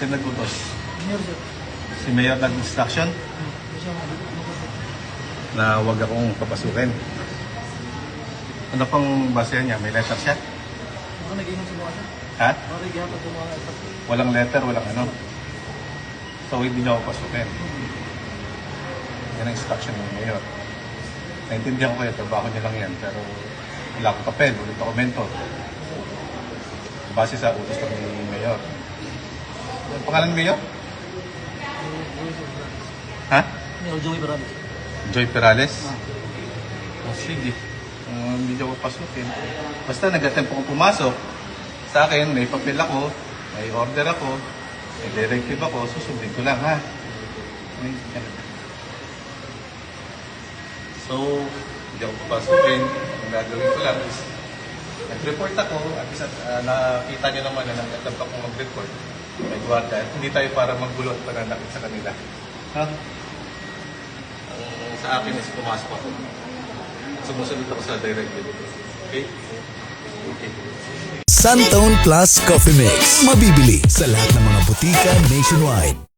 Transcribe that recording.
Sino nag-utos? Mayor sir. Si Mayor nag-instruction Hindi siya na huwag akong papasukin. Ano pang basehan niya? May letter siya? Baka nag-inom sa mga sir. Ha? Baka nag-inom sa mga sir. Walang letter, walang ano. So hindi niya ako pasukin. Yan ang instruction ng Mayor. Naintindihan ko yung trabaho niya lang yan, pero wala akong papel, walang dokumento. Base sa utos ng Mayor. Ang pangalan ng Mayor? Ha? Mayor Joey Barales. Joy Perales? Oh, sige. Hindi niya ako pasukin. Basta nag-attempt akong pumasok. Sa akin, may papel ako, may order ako, may directive ako, susundin ko lang, ha? So, hindi ako papasukin. Ang gagawin ko lang is, nag-report ako, at least nakita niyo naman na nag-attempt akong mag-report. May guarda. Hindi tayo para maggulo at pananakit sa kanila. Ha? Ang sa akin is pumasok ako. At sumusunod ako sa directive. Okay? Okay. Suntone Plus Coffee Mix. Mabibili sa lahat ng mga butika nationwide.